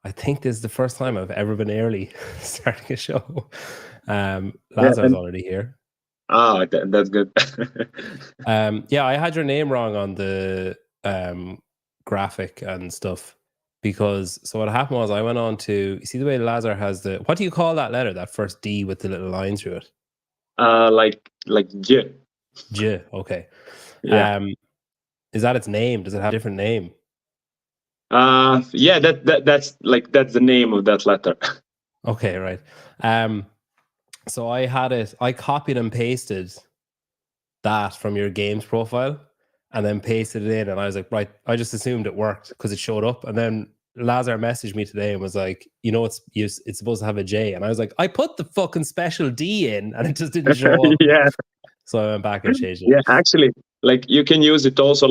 I think this is the first time I've ever been early starting a show. Yeah, Lazar's already here. that's good. Yeah, I had your name wrong on the graphic and stuff because so what happened was I went on to you see the way Lazar has the what do you call that letter, that first D with the little line through it? Like J. J. Okay. Yeah. Is that its name? Does it have a different name? Yeah, that's the name of that letter. Okay, right. So I copied and pasted that from your games profile and then pasted it in, and I was like, right, I just assumed it worked because it showed up. And then Lazar messaged me today and was like, it's supposed to have a J, and I was like, I put the fucking special D in and it just didn't show up. Yeah. So I went back and changed it. Yeah, actually, like you can use it also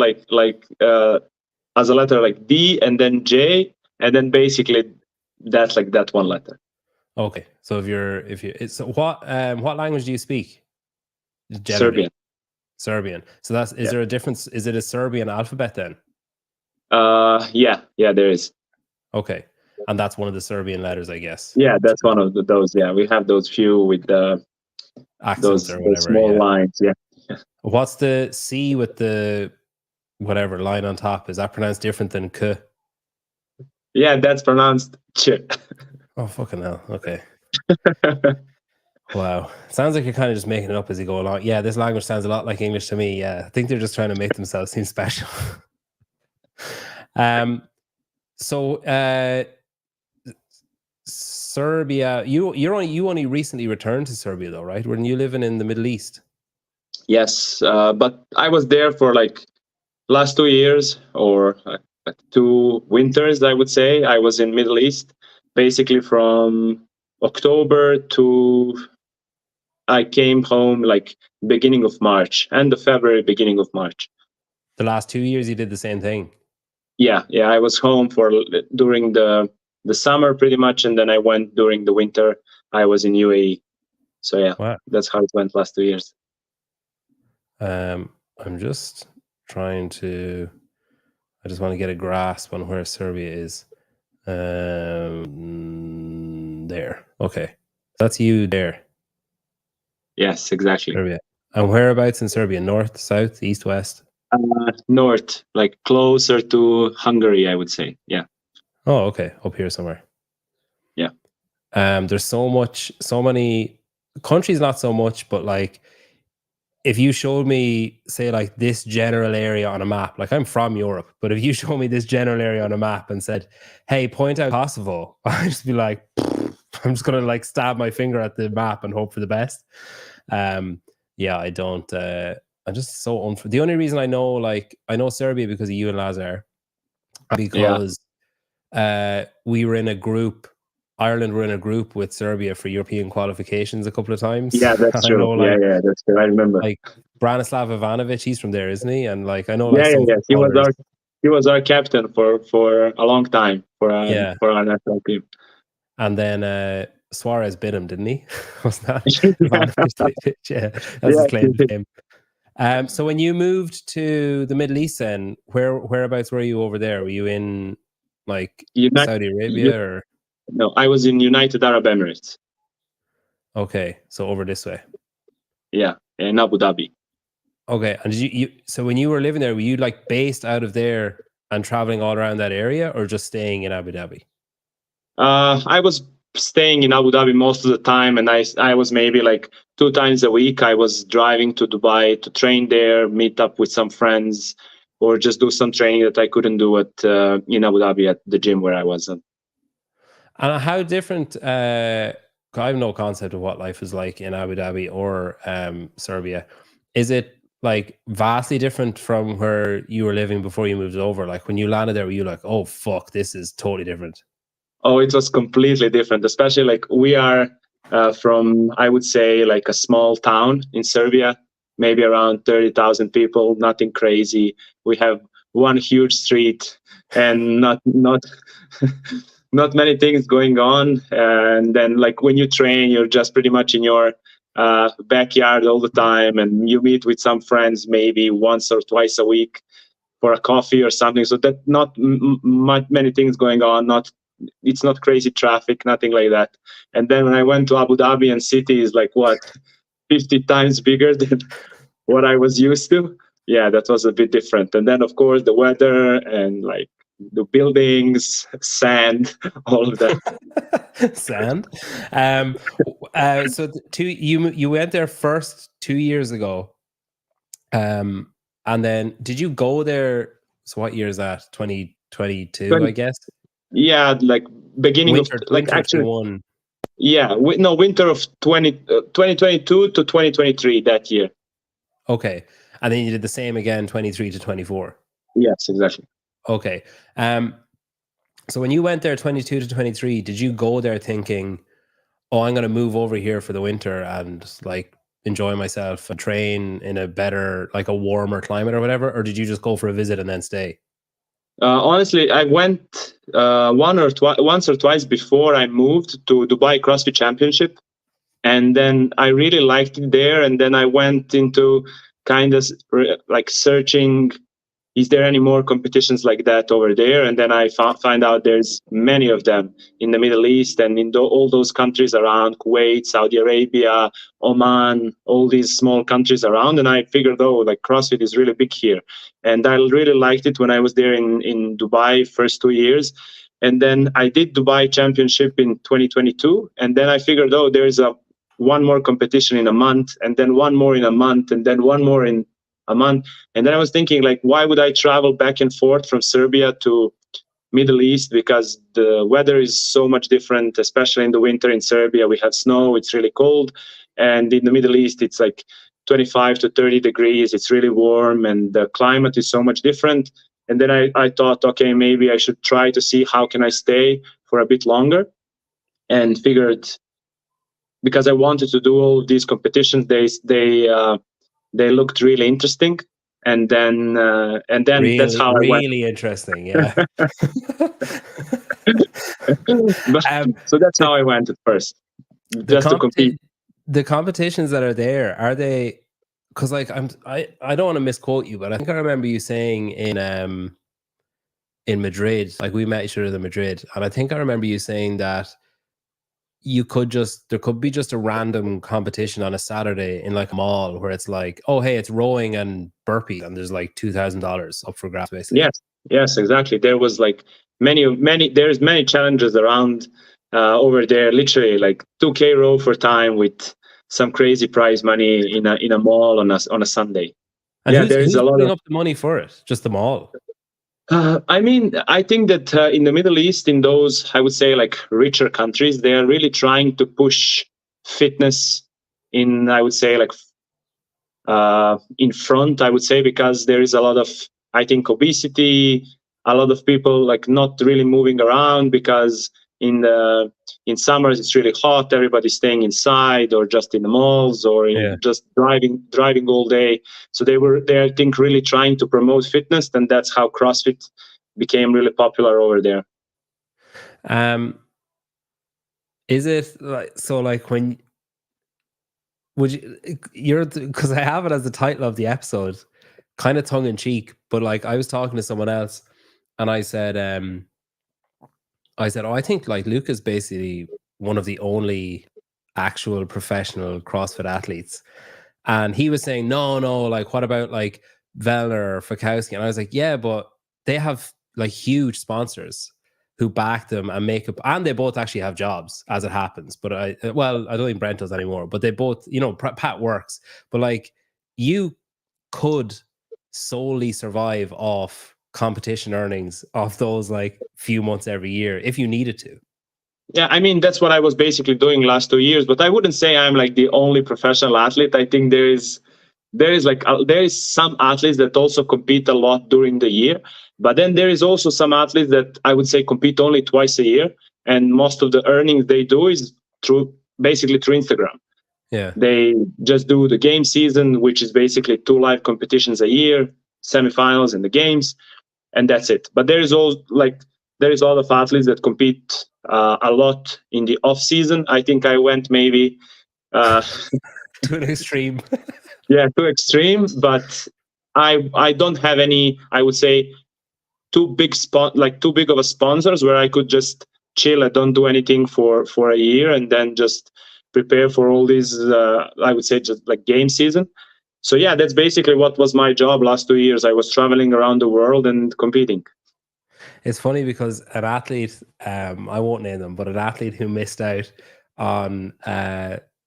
as a letter like D and then J, and then basically that's like that one letter. Okay, so what language do you speak? Generally? Serbian. So is there a difference? Is it a Serbian alphabet then? Yeah, there is. Okay, and that's one of the Serbian letters, I guess. Yeah, that's one of those. Yeah, we have those few with the accents or whatever. Those small lines. Yeah. What's the C with the whatever line on top? Is that pronounced different than K? Yeah, that's pronounced Ch. Oh, fucking hell. Okay. Wow. Sounds like you're kind of just making it up as you go along. Yeah, this language sounds a lot like English to me. Yeah, I think they're just trying to make themselves seem special. So Serbia, you only recently returned to Serbia though, right? Weren't you living in the Middle East? Yes, but I was there for like last 2 years or 2 winters, I would say. I was in Middle East basically from October to I came home like beginning of March, end of February, beginning of March. The last 2 years you did the same thing? Yeah, I was home during the summer pretty much, and then I went during the winter. I was in UAE. So yeah, wow. That's how it went last 2 years. I'm just trying to I just want to get a grasp on where Serbia is. There. Okay. That's you there. Yes, exactly. Serbia. And whereabouts in Serbia? North, south, east, west? North, like closer to Hungary, I would say. Yeah. Oh, okay. Up here somewhere. Yeah. There's so many countries, not so much, but like if you showed me, say, like this general area on a map, like I'm from Europe, but if you showed me this general area on a map and said, hey, point out Kosovo, I'd just be like, I'm just going to like stab my finger at the map and hope for the best. Yeah, I don't, I'm just so the only reason I know Serbia because of you and Lazar, because we were in a group, Ireland were in a group with Serbia for European qualifications a couple of times. Yeah, that's true. Yeah, that's true. I remember. Like Branislav Ivanovic, he's from there, isn't he? And like I know, He was our captain for a long time for our national team. And then Suarez bit him, didn't he? Wasn't that Ivanovic? Yeah, that's his claim to fame. So when you moved to the Middle East, then whereabouts were you over there? Were you in like Saudi Arabia or? No, I was in United Arab Emirates. Okay, so over this way. Yeah, in Abu Dhabi. Okay, and did you so when you were living there, were you like based out of there and traveling all around that area, or just staying in Abu Dhabi? I was staying in Abu Dhabi most of the time, and I was maybe like 2 times a week. I was driving to Dubai to train there, meet up with some friends, or just do some training that I couldn't do in Abu Dhabi at the gym where I was at. And how different? I have no concept of what life is like in Abu Dhabi or Serbia. Is it like vastly different from where you were living before you moved over? Like when you landed there, were you like, "Oh fuck, this is totally different"? Oh, it was completely different. Especially like we are from, I would say, like a small town in Serbia, maybe around 30,000 people. Nothing crazy. We have one huge street and not not many things going on. And then like when you train, you're just pretty much in your backyard all the time, and you meet with some friends maybe once or twice a week for a coffee or something. So that not many things going on, not it's not crazy traffic, nothing like that. And then when I went to Abu Dhabi, and city is like what, 50 times bigger than what I was used to. Yeah, that was a bit different. And then of course the weather and like the buildings, sand, all of that. Sand. So you went there first 2 years ago. And then did you go there? So what year is that? 2022, I guess. Yeah, like beginning winter, of like winter actually 21. Yeah, no, winter of 2022 to 2023 that year. Okay. And then you did the same again 23 to 24. Yes, exactly. Okay. So when you went there 22 to 23, did you go there thinking, oh, I'm going to move over here for the winter and like enjoy myself and train in a better, like a warmer climate or whatever? Or did you just go for a visit and then stay? Honestly, I went once or twice before I moved to Dubai CrossFit Championship, and then I really liked it there. And then I went into kind of like searching, is there any more competitions like that over there? And then I find out there's many of them in the Middle East and in all those countries around, Kuwait, Saudi Arabia, Oman, all these small countries around. And I figured, oh, like CrossFit is really big here. And I really liked it when I was there in Dubai first 2 years. And then I did Dubai Championship in 2022. And then I figured, oh, there's one more competition in a month, and then one more in a month, and then one more in a month. And then I was thinking, like, why would I travel back and forth from Serbia to Middle East? Because the weather is so much different, especially in the winter in Serbia. We have snow, it's really cold. And in the Middle East, it's like 25 to 30 degrees. It's really warm, and the climate is so much different. And then I thought, okay, maybe I should try to see how can I stay for a bit longer, and figured, because I wanted to do all of these competitions, they looked really interesting, and then Really, that's how I went. really interesting, yeah. So that's how I went at first, just to compete. The competitions that are there, are they? Because like I don't want to misquote you, but I think I remember you saying in Madrid, like we met each other in Madrid, and I think I remember you saying that there could be just a random competition on a Saturday in like a mall where it's like, oh hey, it's rowing and burpees, and there's like $2,000 up for grabs, basically. Yes, exactly. There was like there's many challenges around over there. Literally like 2K row for time with some crazy prize money in a mall on a Sunday. And yeah, who's a lot putting up the money for it? Just the mall. I mean, I think that in the Middle East, in those, I would say, like richer countries, they are really trying to push fitness in, I would say, like in front, I would say, because there is a lot of, I think, obesity, a lot of people like not really moving around because in summers it's really hot, everybody's staying inside or just in the malls or just driving all day. So they I think, really trying to promote fitness, and that's how CrossFit became really popular over there. Is it like, so like when because I have it as the title of the episode, kind of tongue in cheek, but like I was talking to someone else and I said, oh, I think like Luka's basically one of the only actual professional CrossFit athletes. And he was saying, no, like what about like Vellner or Fakowski? And I was like, yeah, but they have like huge sponsors who back them and make up, and they both actually have jobs as it happens. But I don't think Brent does anymore, but they both, Pat works. But like you could solely survive off competition earnings of those like few months every year if you needed to. Yeah, I mean, that's what I was basically doing last 2 years, but I wouldn't say I'm like the only professional athlete. I think there is some athletes that also compete a lot during the year, but then there is also some athletes that I would say compete only twice a year, and most of the earnings they do is basically through Instagram. Yeah, they just do the game season, which is basically 2 live competitions a year, semifinals and the games, and that's it. But there is a lot of athletes that compete a lot in the off season. I think I went maybe to an extreme. Yeah, too extreme, but I don't have any, I would say, too big of a sponsors where I could just chill. I don't do anything for a year, and then just prepare for all these. I would say just like game season. So yeah, that's basically what was my job last 2 years. I was traveling around the world and competing. It's funny because an athlete, I won't name them, but an athlete who missed out on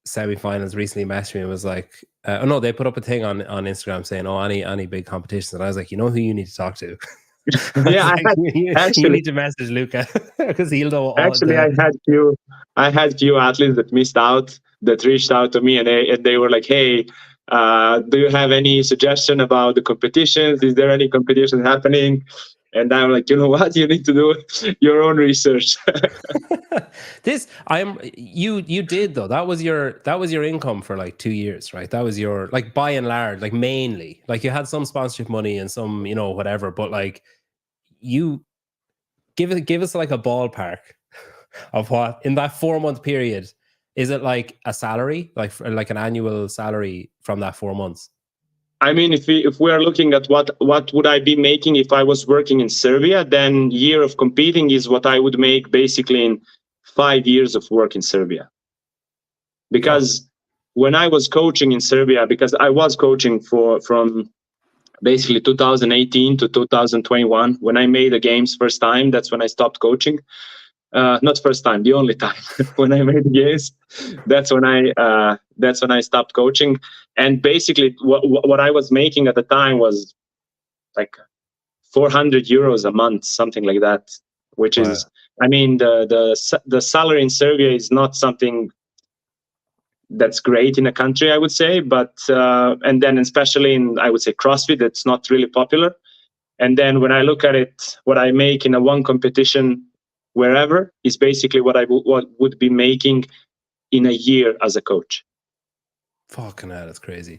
semi-finals recently messaged me and was like, oh no, they put up a thing on Instagram saying, oh, any big competitions. And I was like, you know who you need to talk to? Yeah, you need to message Luka because he'll know all. Actually, I had few athletes that missed out, that reached out to me, and they were like, "Hey, do you have any suggestion about the competitions? Is there any competition happening?" And I'm like, you know what? You need to do your own research. You did though. That was your income for like 2 years, right? That was your, like, by and large, like mainly, like you had some sponsorship money and some, whatever, but like you give us like a ballpark of what in that 4-month period, is it like a salary, like an annual salary from that 4 months? I mean, if we are looking at what would I be making if I was working in Serbia, then year of competing is what I would make basically in 5 years of work in Serbia. Because when I was coaching in Serbia, because I was coaching from basically 2018 to 2021, when I made the games first time, that's when I stopped coaching. Not first time, the only time when I made the games. That's when I stopped coaching. And basically, what I was making at the time was like 400 euros a month, something like that. Which is, I mean, the salary in Serbia is not something that's great in a country, I would say. But and then especially in, I would say, CrossFit, it's not really popular. And then when I look at it, what I make in a one competition wherever is basically what I would be making in a year as a coach. Fucking hell, that's crazy.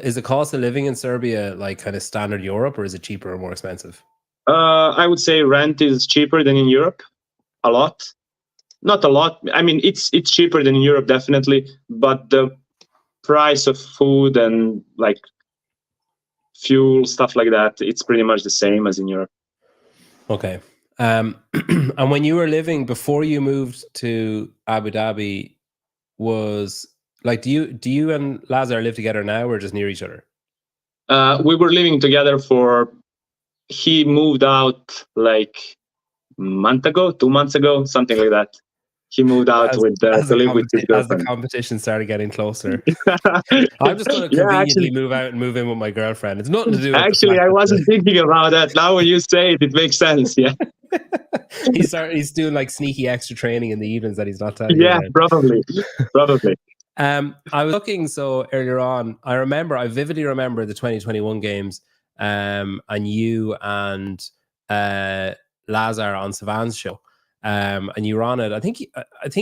Is the cost of living in Serbia like kind of standard Europe, or is it cheaper or more expensive? I would say rent is cheaper than in Europe, a lot. Not a lot. I mean, it's cheaper than in Europe, definitely, but the price of food and like fuel, stuff like that, it's pretty much the same as in Europe. Okay. And when you were living before you moved to Abu Dhabi, was like, do you and Lazar live together now, or just near each other? We were living together he moved out like a month ago, 2 months ago, something like that. He moved out to live with his girlfriend. As the competition started getting closer. I'm just going to conveniently move out and move in with my girlfriend. It's nothing to do with Actually, I wasn't thinking about that. Now when you say it, it makes sense. Yeah. He's doing like sneaky extra training in the evenings that he's not telling you. Yeah, probably. I was looking earlier on. I vividly remember the 2021 games, and you and Lazar on Savan's show. And you were on it. I think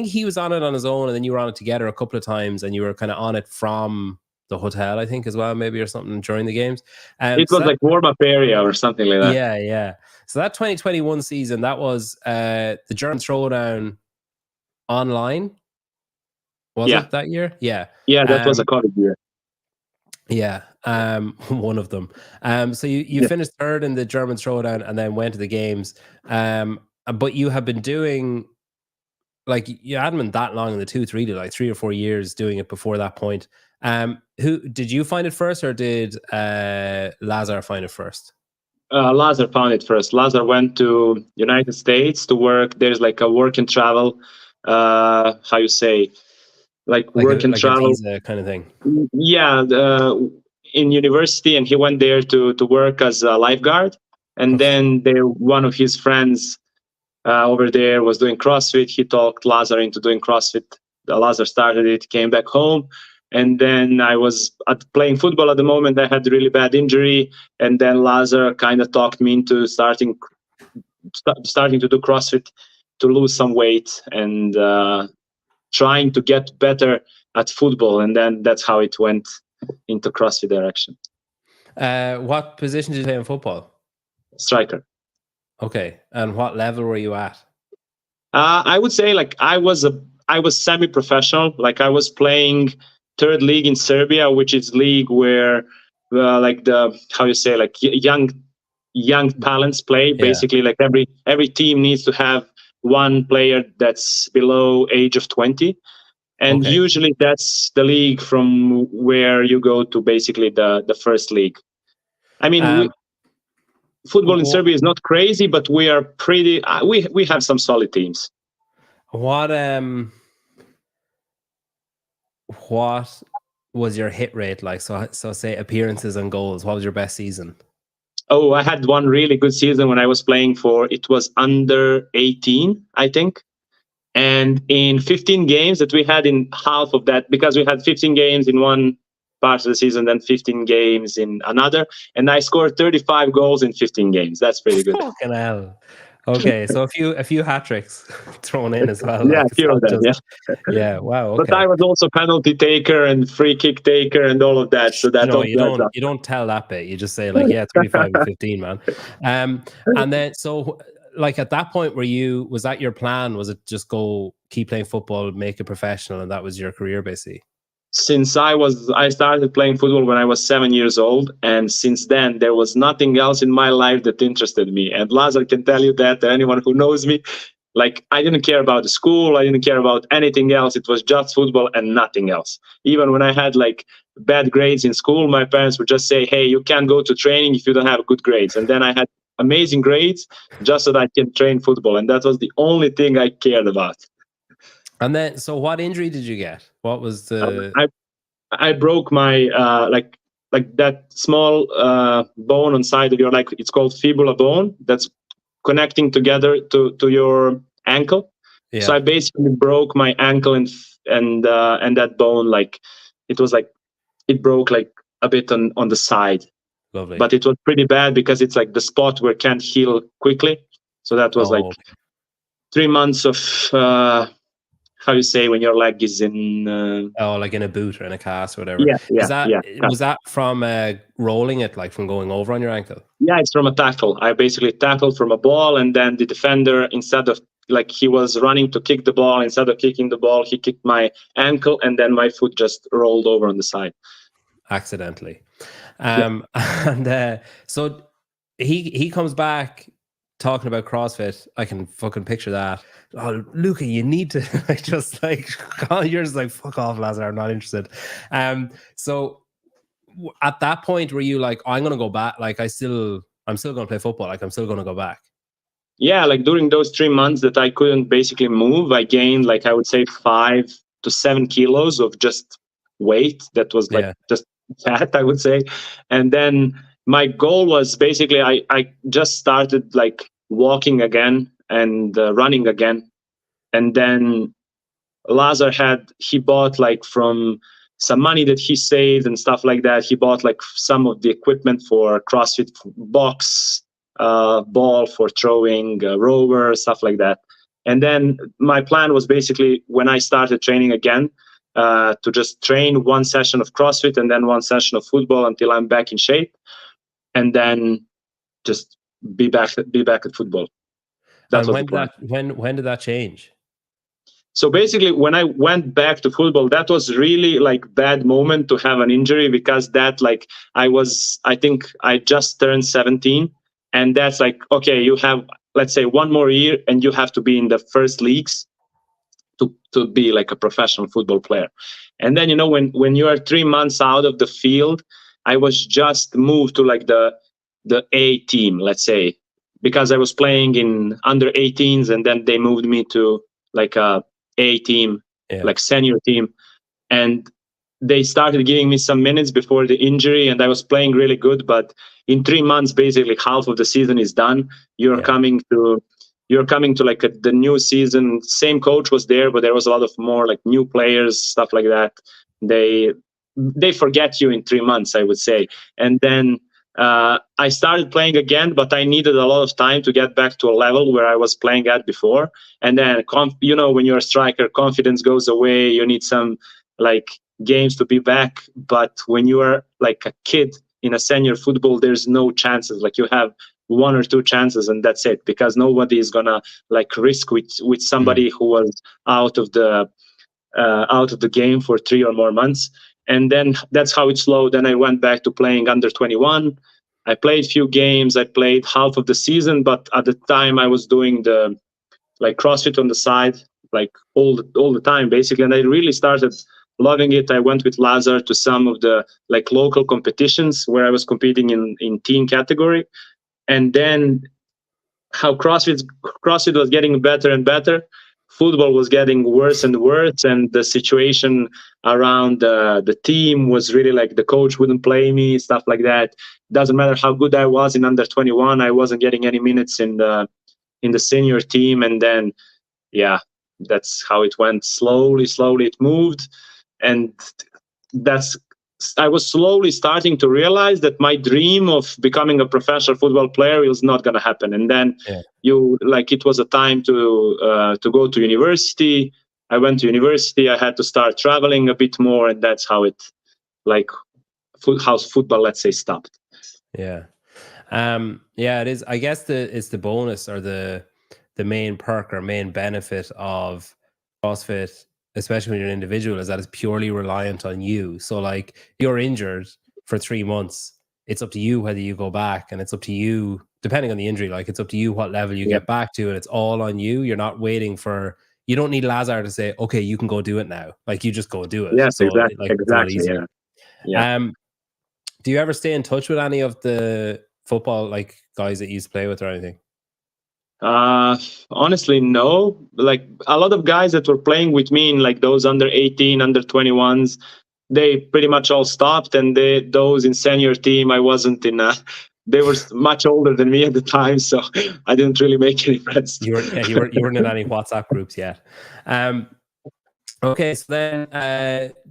he was on it on his own, and then you were on it together a couple of times, and you were kind of on it from the hotel, I think, as well, maybe, or something during the games. It was like warm-up area or something like that. Yeah. So that 2021 season, that was the German Throwdown online. Was it that year? Yeah. Yeah, that was a college year. Yeah, one of them. So you finished third in the German Throwdown and then went to the games. But you have been doing, like, you hadn't been that long in the tooth, really, like 3 or 4 years doing it before that point. Who did you find it first, or did Lazar find it first? Lazar found it first. Lazar went to United States to work. There's like a work and travel, how you say, like work and travel, a visa kind of thing. Yeah, in university, and he went there to work as a lifeguard. And then one of his friends over there was doing CrossFit. He talked Lazar into doing CrossFit. Lazar started it, came back home. And then I was playing football at the moment. I had a really bad injury. And then Lazar kind of talked me into starting to do CrossFit to lose some weight and trying to get better at football. And then that's how it went into CrossFit direction. What position did you play in football? Striker. Okay. And what level were you at? I would say like I was semi-professional. Like I was playing third league in Serbia, which is league where like young talents play. Basically, like every team needs to have one player that's below age of 20. And Okay. usually that's the league from where you go to basically the first league. I mean, football in What Serbia is not crazy, but we are pretty. We have some solid teams. what was your hit rate like? So say appearances and goals. What was your best season? Oh, I had one really good season when I was playing for. It was under 18, I think. And in 15 games that we had in half of that, because we had 15 games in one part of the season, then 15 games in another, and I scored 35 goals in 15 games. That's pretty good. Fucking hell. Okay, so a few hat tricks thrown in as well. Yeah, Like, a few of them. just, Yeah. wow. Okay. But I was also penalty taker and free kick taker and all of that. So that you don't tell that bit. You just say like, yeah, 35 and 15, man. And then so like at that point, was that your plan? Was it just go keep playing football, make it professional, and that was your career basically? Since I started playing football when I was 7 years old, and since then there was nothing else in my life that interested me. And Lazar can tell you that, anyone who knows me, like I didn't care about the school, I didn't care about anything else. It was just football and nothing else. Even when I had like bad grades in school, my parents would just say, "Hey, you can't go to training if you don't have good grades." And then I had amazing grades just so that I can train football, and that was the only thing I cared about. And then, so what injury did you get? What was the? I broke my like that small bone on side of your, like it's called fibula bone, that's connecting together to your ankle. Yeah. So I basically broke my ankle and that bone, like it was like it broke like a bit on the side. Lovely. But it was pretty bad because it's like the spot where it can't heal quickly. So that was like 3 months of how you say when your leg is in like in a boot or in a cast or whatever. Was that from rolling it, like from going over on your ankle? Yeah, it's from a tackle. I basically tackled from a ball, and then the defender, instead of like he was running to kick the ball, instead of kicking the ball, he kicked my ankle, and then my foot just rolled over on the side accidentally. And so he comes back talking about CrossFit. I can fucking picture that. Oh, Luka, you need to just like, you're just like, fuck off, Lazar, I'm not interested. So at that point, were you like, I'm gonna go back? Like, I'm still gonna play football. Like, I'm still gonna go back. Yeah, like during those 3 months that I couldn't basically move, I gained like I would say 5 to 7 kilos of just weight. That was like just fat, I would say. And then my goal was basically I just started like walking again and running again. And then Lazar he bought like from some money that he saved and stuff like that. He bought like some of the equipment for CrossFit, box, ball for throwing, rower, stuff like that. And then my plan was basically when I started training again, to just train one session of CrossFit and then one session of football until I'm back in shape, and then just be back at football. That was the plan. When did that change? So basically, when I went back to football, that was really like bad moment to have an injury, because that like I think I just turned 17, and that's like, okay, you have, let's say, 1 more year and you have to be in the first leagues to be like a professional football player. And then, when you are 3 months out of the field, I was just moved to like the A team, let's say, because I was playing in under 18s, and then they moved me to like a team, like senior team, and they started giving me some minutes before the injury, and I was playing really good. But in 3 months, basically half of the season is done. You're coming to like the new season. Same coach was there, but there was a lot of more like new players, stuff like that. They forget you in 3 months, I would say. And then I started playing again, but I needed a lot of time to get back to a level where I was playing at before. And then, when you're a striker, confidence goes away. You need some like games to be back. But when you are like a kid in a senior football, there's no chances. Like you have 1 or 2 chances, and that's it, because nobody is gonna like risk with somebody who was out of the game for 3 or more months. And then that's how it slowed. Then I went back to playing under 21. I played few games. I played half of the season, but at the time I was doing the like CrossFit on the side, like all the time basically, and I really started loving it. I went with Lazar to some of the like local competitions where I was competing in team category, and then how CrossFit was getting better and better. Football was getting worse and worse, and the situation around the team was really like the coach wouldn't play me, stuff like that. Doesn't matter how good I was in under 21, I wasn't getting any minutes in the senior team, and then yeah, that's how it went. Slowly it moved, and that's I was slowly starting to realize that my dream of becoming a professional football player was not going to happen. And then it was a time to go to university. I went to university. I had to start traveling a bit more, and that's how it football, let's say, stopped. Yeah, it is. I guess it's the bonus or the main perk or main benefit of CrossFit, especially when you're an individual, is that it's purely reliant on you. So like you're injured for 3 months, it's up to you whether you go back, and it's up to you, depending on the injury, like it's up to you what level you get back to, and it's all on you. You're not waiting for, you don't need Lazar to say, okay, you can go do it now. Like you just go do it. Yes, so exactly. It's a lot easier. Yeah. Do you ever stay in touch with any of the football like guys that you used to play with or anything? Honestly, no. Like a lot of guys that were playing with me in like those under 18, under 21s, they pretty much all stopped, and those in senior team, I wasn't in. They were much older than me at the time, so I didn't really make any friends. You weren't in any WhatsApp groups yet. Okay, so then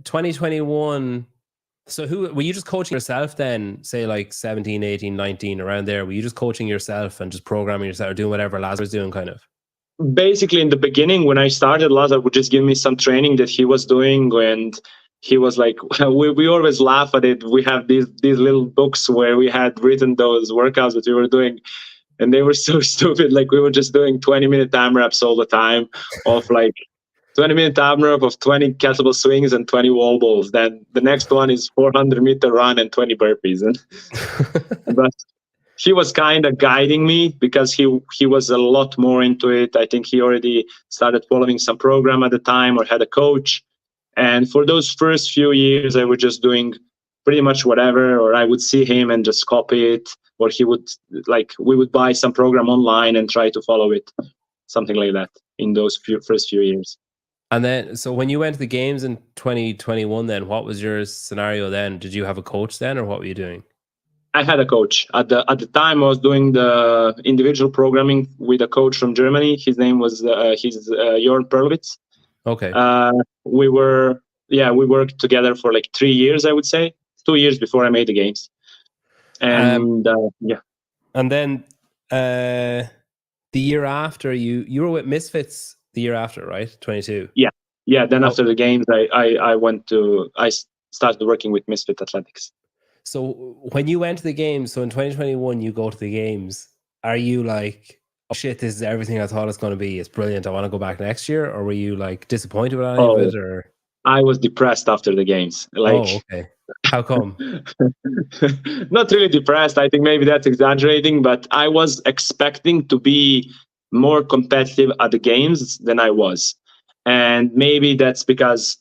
2021. So who were you just coaching yourself then, say like 17, 18, 19, around there? Were you just coaching yourself and just programming yourself or doing whatever Lazar's doing kind of? Basically, in the beginning, when I started, Lazar would just give me some training that he was doing, and he was like, we always laugh at it. We have these little books where we had written those workouts that we were doing, and they were so stupid. Like we were just doing 20-minute AMRAPs all the time of like 20-minute AMRAP of 20 kettlebell swings and 20 wall balls. Then the next one is 400-meter run and 20 burpees. And but he was kind of guiding me because he was a lot more into it. I think he already started following some program at the time or had a coach. And for those first few years, I was just doing pretty much whatever, or I would see him and just copy it, or we would buy some program online and try to follow it, something like that in those first few years. And then, so when you went to the games in 2021, then what was your scenario then? Did you have a coach then, or what were you doing? I had a coach at the time. I was doing the individual programming with a coach from Germany. His name was Jörn Perlwitz. Okay. We worked together for like 3 years, I would say, 2 years before I made the games. And And then the year after, you were with Misfits the year after, right? 22. Yeah. Then after the games, I started working with Misfit Athletics. So when you went to the games, so in 2021, you go to the games, are you like, oh shit, this is everything I thought it's going to be, it's brilliant, I want to go back next year? Or were you like disappointed with any of it? Or I was depressed after the games. Okay. How come? Not really depressed. I think maybe that's exaggerating, but I was expecting to be more competitive at the games than I was. And maybe that's because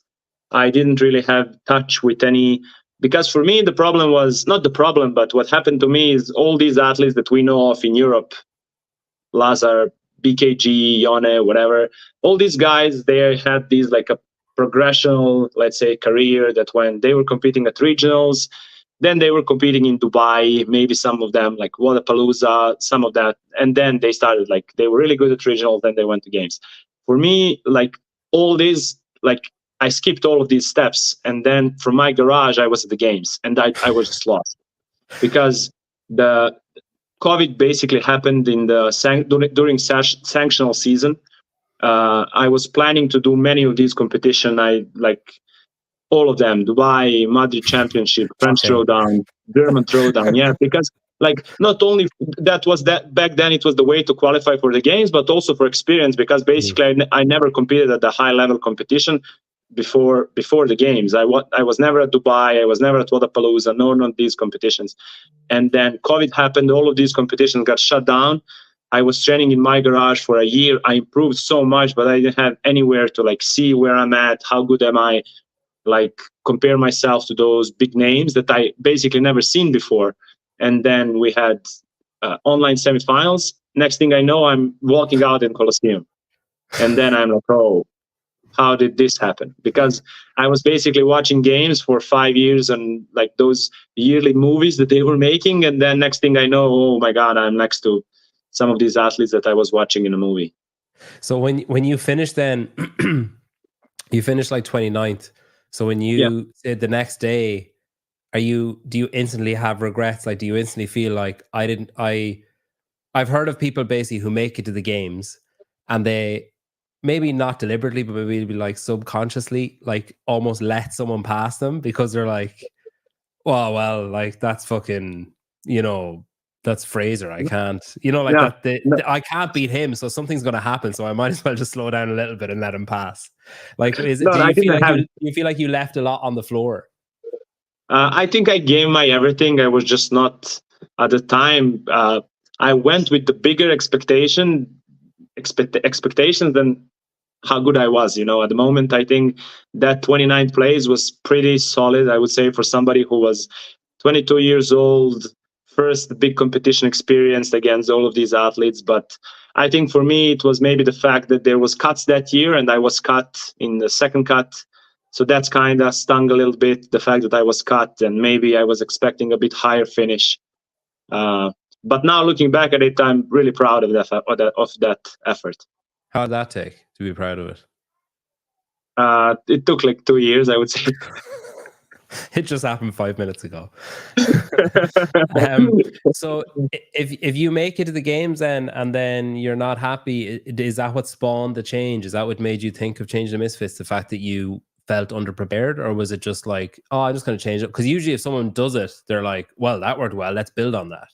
I didn't really have touch with any, because for me, the problem was not the problem, but what happened to me is all these athletes that we know of in Europe, Lazar, BKG, Yone, whatever, all these guys, they had these like a progressional, let's say, career that when they were competing at regionals, then they were competing in Dubai, maybe some of them like Wodapalooza, some of that. And then they started like, they were really good at regionals, then they went to games. For me, like all these, like I skipped all of these steps. And then from my garage, I was at the games, and I was just lost because the COVID basically happened in the during sanctional season. I was planning to do many of these competitions. I like all of them: Dubai, Madrid Championship, French Throwdown, German Throwdown. Yeah, because like not only that back then it was the way to qualify for the games, but also for experience. Because basically I never competed at the high level competition before the games. I was never at Dubai. I was never at Wodapalooza. None of these competitions. And then COVID happened. All of these competitions got shut down. I was training in my garage for a year. I improved so much, but I didn't have anywhere to like see where I'm at, how good am I, like compare myself to those big names that I basically never seen before. And then we had online semifinals. Next thing I know, I'm walking out in Colosseum. And then I'm like, oh, how did this happen? Because I was basically watching games for 5 years and like those yearly movies that they were making. And then next thing I know, oh my God, I'm next to some of these athletes that I was watching in a movie. So when you finished then, you finished like 29th. So when you said the next day, do you instantly have regrets? Like, do you instantly feel like I've heard of people basically who make it to the games and they maybe not deliberately, but maybe be like subconsciously, like almost let someone pass them because they're like, well, like that's fucking, that's Fraser. I can't, like Yeah. that. I can't beat him, so something's going to happen. So I might as well just slow down a little bit and let him pass. Like, do you feel like you feel like you left a lot on the floor? I think I gave my everything. I was just not at the time. I went with the bigger expectations than how good I was. At the moment, I think that 29th place was pretty solid. I would say for somebody who was 22 years old, first big competition experience against all of these athletes. But I think for me, it was maybe the fact that there was cuts that year, and I was cut in the second cut. So that's kind of stung a little bit, the fact that I was cut, and maybe I was expecting a bit higher finish. But now looking back at it, I'm really proud of that effort. How did that take to be proud of it? It took like 2 years, I would say. It just happened 5 minutes ago. So if you make it to the games and then you're not happy, is that what spawned the change? Is that what made you think of changing the Misfits? The fact that you felt underprepared, or was it just like, oh, I'm just going to change it? Because usually if someone does it, they're like, well, that worked well, let's build on that.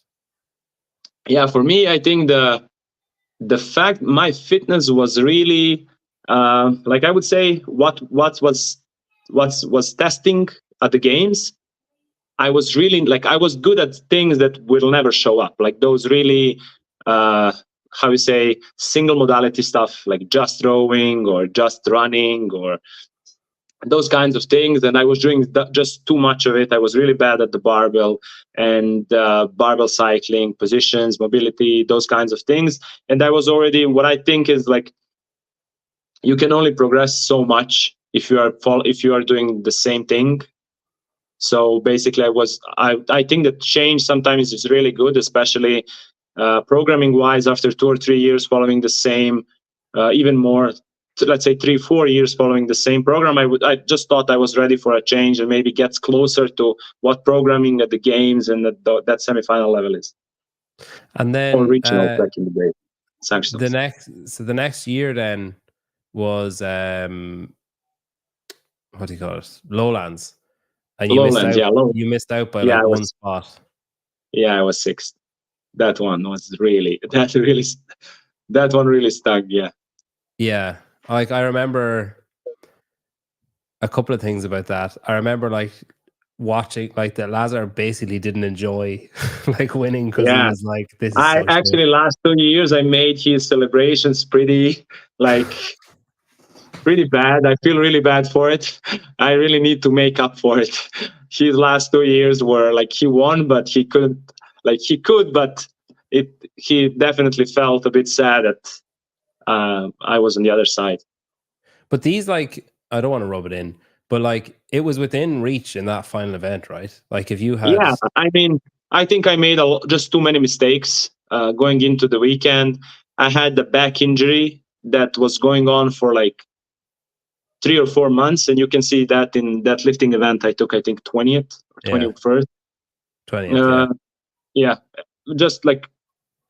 Yeah, for me, I think the fact my fitness was really like I would say what was testing at the games. I was really like I was good at things that will never show up, like those really how you say single modality stuff, like just rowing or just running or those kinds of things. And I was doing just too much of it. I was really bad at the barbell and barbell cycling, positions, mobility, those kinds of things. And I was already, what I think is like, you can only progress so much if you are doing the same thing. So basically I think that change sometimes is really good, especially programming wise, after 2 or 3 years following the same, even more, let's say 3-4 years following the same program. I just thought I was ready for a change and maybe gets closer to what programming at the games and that semifinal level is. And then or regional back in the day. Sanctions. The next year then was what do you call it? Lowlands. And you Lowlands, missed out by like one spot. Yeah, I was sixth. That one really stuck. Yeah. Yeah. Like I remember a couple of things about that. I remember like watching like that Lazar basically didn't enjoy like winning because he was like, this is so actually shit. Last 2 years I made his celebrations pretty bad. I feel really bad for it. I really need to make up for it. His last 2 years were like he won, but he couldn't. Like he could, but he definitely felt a bit sad that I was on the other side. But these, like, I don't want to rub it in, but like it was within reach in that final event, right? Like if you had, yeah, I mean, I think I made just too many mistakes going into the weekend. I had the back injury that was going on for like 3 or 4 months, and you can see that in that lifting event I took, I think 20th or 21st. 20th, yeah. Just like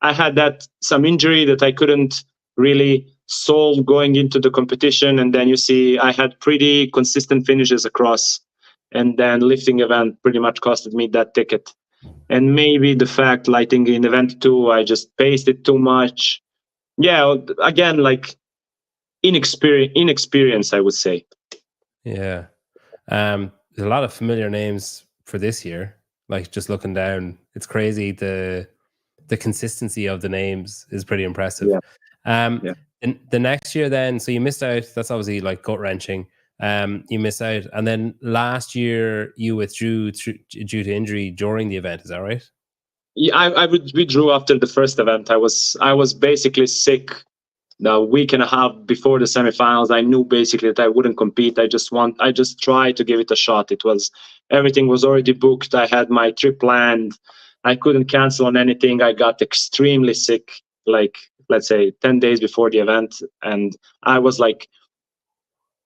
I had some injury that I couldn't really solve going into the competition, and then you see I had pretty consistent finishes across, and then lifting event pretty much costed me that ticket. And maybe the fact, like in event 2, I just paced it too much. Yeah, again, like inexperience, I would say. Yeah. There's a lot of familiar names for this year. Like just looking down, it's crazy the the consistency of the names is pretty impressive. Yeah. And the next year then, so you missed out. That's obviously like gut wrenching. You missed out, and then last year you withdrew due to injury during the event. Is that right? Yeah, I withdrew after the first event. I was basically sick the week and a half before the semifinals. I knew basically that I wouldn't compete. I just tried to give it a shot. Everything was already booked. I had my trip planned. I couldn't cancel on anything. I got extremely sick, like let's say 10 days before the event, and I was like,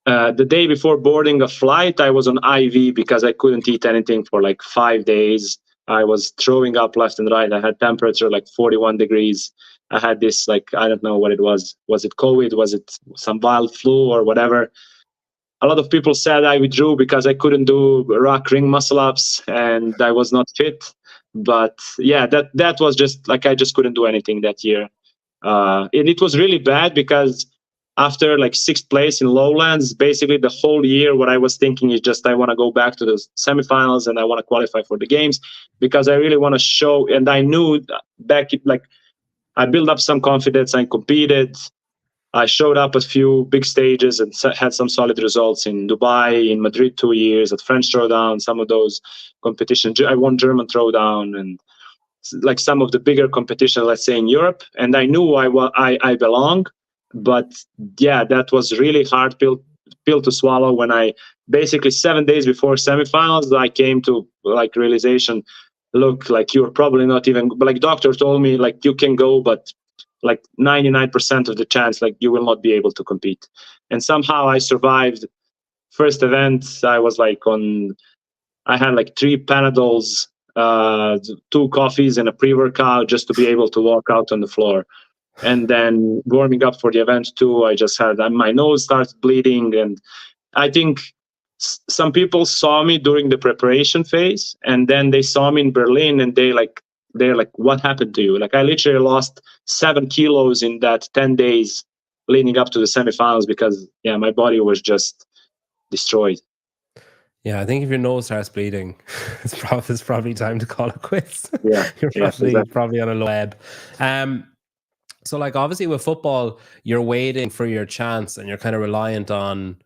the day before boarding a flight, I was on IV because I couldn't eat anything for like 5 days. I was throwing up left and right. I had temperature like 41 degrees. I had this, like, I don't know what it was. Was it COVID? Was it some wild flu or whatever? A lot of people said I withdrew because I couldn't do rock ring muscle ups and I was not fit. But yeah, that was just like, I just couldn't do anything that year. And it was really bad because after like 6th place in Lowlands, basically the whole year, what I was thinking is just, I want to go back to the semifinals and I want to qualify for the games because I really want to show. And I knew I built up some confidence. I competed. I showed up at a few big stages and had some solid results in Dubai, in Madrid 2 years, at French Throwdown, some of those competitions. I won German Throwdown and like some of the bigger competitions, let's say in Europe. And I knew I belong. But yeah, that was really hard pill to swallow when I basically 7 days before semifinals, I came to like realization, look, like you're probably not even, like doctor told me like you can go, but like 99% of the chance, like you will not be able to compete. And somehow I survived. First event, I was like I had like 3 Panadols, 2 coffees and a pre-workout just to be able to walk out on the floor. And then warming up for the event too, I just had my nose started bleeding. And I think some people saw me during the preparation phase, and then they saw me in Berlin, and they're like, what happened to you? Like I literally lost 7 kilos in that 10 days leading up to the semifinals because my body was just destroyed. Yeah, I think if your nose starts bleeding, it's probably time to call it quits. Yeah, you're probably on a low ebb. So like obviously with football, you're waiting for your chance and you're kind of reliant on,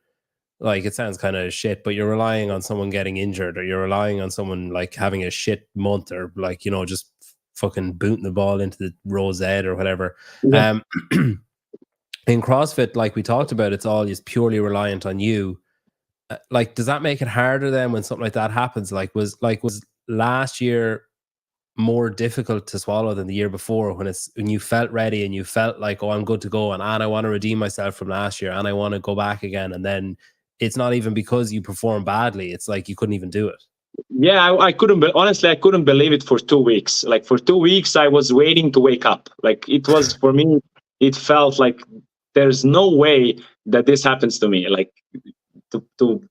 like, it sounds kind of shit, but you're relying on someone getting injured, or you're relying on someone like having a shit month, or like, just fucking booting the ball into the rosette or whatever. Yeah. In CrossFit, like we talked about, it's all just purely reliant on you. Like, does that make it harder then when something like that happens? Was last year more difficult to swallow than the year before, when you felt ready and you felt like, oh, I'm good to go, and I want to redeem myself from last year and I want to go back again, and then it's not even because you performed badly, it's like you couldn't even do it? Yeah, I couldn't honestly, I couldn't believe it for 2 weeks. Like for 2 weeks I was waiting to wake up. Like it was, for me, it felt like there's no way that this happens to me. Like to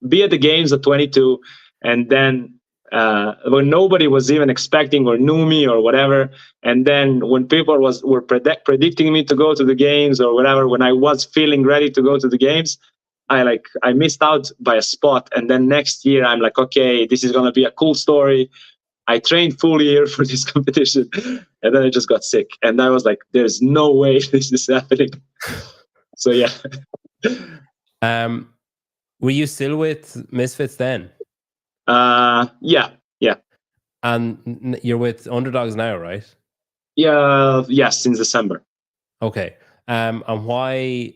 be at the games at 22, and then when nobody was even expecting or knew me or whatever, and then when people were predicting me to go to the games or whatever, when I was feeling ready to go to the games, I missed out by a spot. And then next year I'm like, okay, this is gonna be a cool story. I trained full year for this competition, and then I just got sick, and I was like, there's no way this is happening. So yeah. Were you still with Misfits then? Yeah. And you're with Underdogs now, right? Yeah. Yes, since December. Okay. And why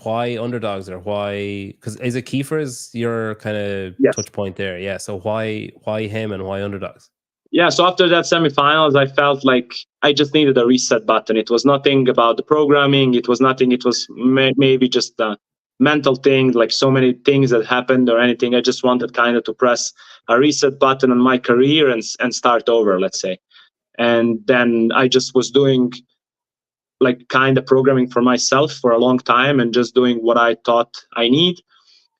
Underdogs, or why? Because is it Kiefer's your kind of touch point there? Yeah. So why him and why Underdogs? Yeah. So after that semifinals, I felt like I just needed a reset button. It was nothing about the programming. It was nothing. It was maybe just a mental thing, like so many things that happened or anything. I just wanted kind of to press a reset button on my career and start over, let's say. And then I just was doing like kind of programming for myself for a long time and just doing what I thought I need.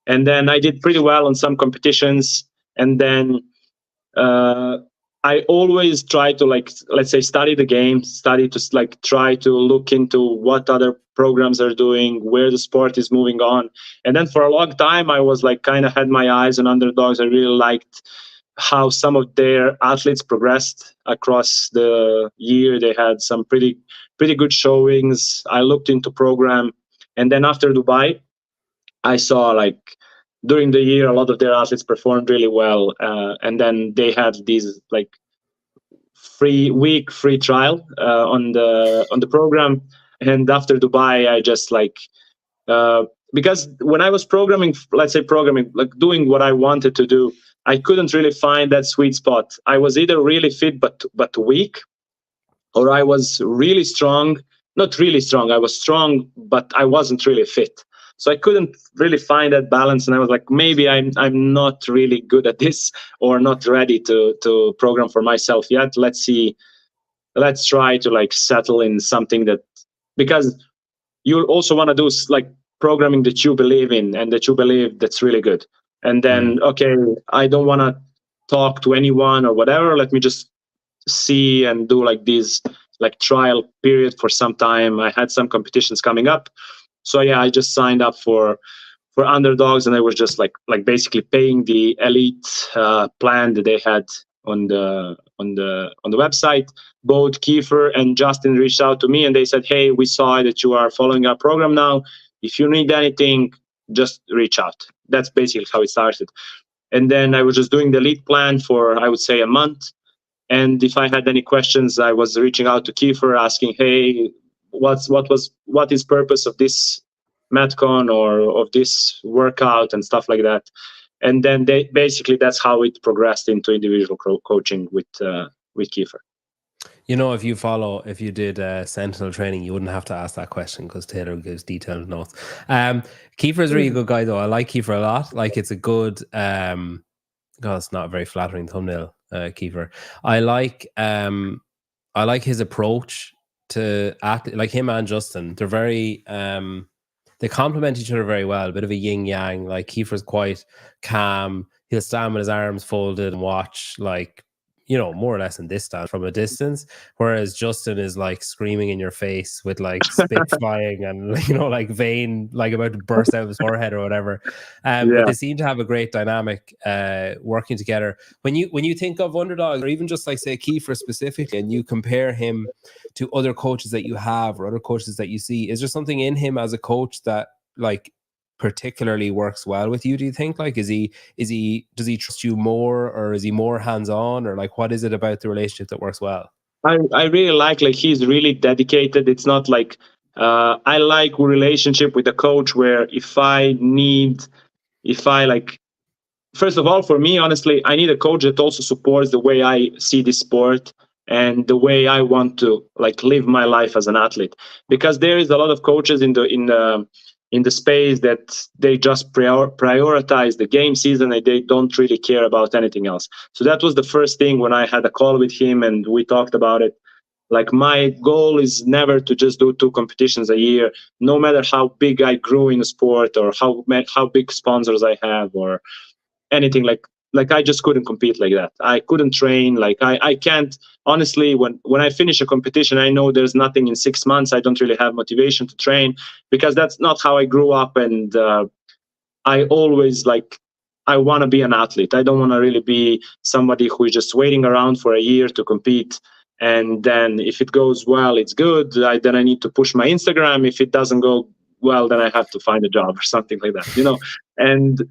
And then I did pretty well on some competitions. And then I always try to, like, let's say, study the game, try to look into what other programs are doing, where the sport is moving on. And then for a long time, I was like kind of had my eyes on Underdogs. I really liked how some of their athletes progressed across the year. They had some pretty good showings. I looked into program, and then after Dubai, I saw like during the year a lot of their athletes performed really well, and then they had these like free trial on the program. And after Dubai, I just like because when I was programming, let's say programming, like doing what I wanted to do, I couldn't really find that sweet spot. I was either really fit but weak, or I was really strong, not really strong. I was strong, but I wasn't really fit. So I couldn't really find that balance, and I was like, maybe I'm not really good at this, or not ready to program for myself yet. Let's see. Let's try to like settle in something that, because you also want to do like programming that you believe in and that you believe that's really good. And then, okay, I don't want to talk to anyone or whatever. Let me just see and do like this like trial period for some time. I had some competitions coming up. So yeah, I just signed up for Underdogs, and I was just like basically paying the elite plan that they had on the website. Both Kiefer and Justin reached out to me, and they said, hey, we saw that you are following our program now. If you need anything, just reach out. That's basically how it started. And then I was just doing the elite plan for, I would say, a month. And if I had any questions, I was reaching out to Kiefer asking, hey, what is purpose of this Metcon or of this workout and stuff like that. And then that's how it progressed into individual coaching with Kiefer. You know, if you did Sentinel training, you wouldn't have to ask that question because Taylor gives detailed notes. Kiefer's a really good guy, though. I like Kiefer a lot. Like, it's a good, it's not a very flattering thumbnail, Kiefer. I like his approach to act, like him and Justin. They're very, they complement each other very well. A bit of a yin yang. Like, Kiefer's quite calm. He'll stand with his arms folded and watch, like, you know, more or less in this stance from a distance, whereas Justin is like screaming in your face with like spit flying and, you know, like vein like about to burst out of his forehead or whatever. But they seem to have a great dynamic working together. When you think of Underdog, or even just like say Kiefer specifically, and you compare him to other coaches that you have or other coaches that you see, is there something in him as a coach that like particularly works well with you, do you think? Like, does he trust you more, or is he more hands-on, or like what is it about the relationship that works well? I really like he's really dedicated. It's not like I like a relationship with a coach where if I like, first of all, for me, honestly, I need a coach that also supports the way I see this sport and the way I want to like live my life as an athlete. Because there is a lot of coaches in the space that they just prioritize the game season, and they don't really care about anything else. So that was the first thing when I had a call with him and we talked about it. Like, my goal is never to just do 2 competitions a year, no matter how big I grew in the sport or how big sponsors I have or anything. Like I just couldn't compete like that. I couldn't train. Like I can't, honestly, when I finish a competition, I know there's nothing in 6 months. I don't really have motivation to train because that's not how I grew up. And I always I want to be an athlete. I don't want to really be somebody who is just waiting around for a year to compete. And then if it goes well, it's good. Then I need to push my Instagram. If it doesn't go well, then I have to find a job or something like that, you know. And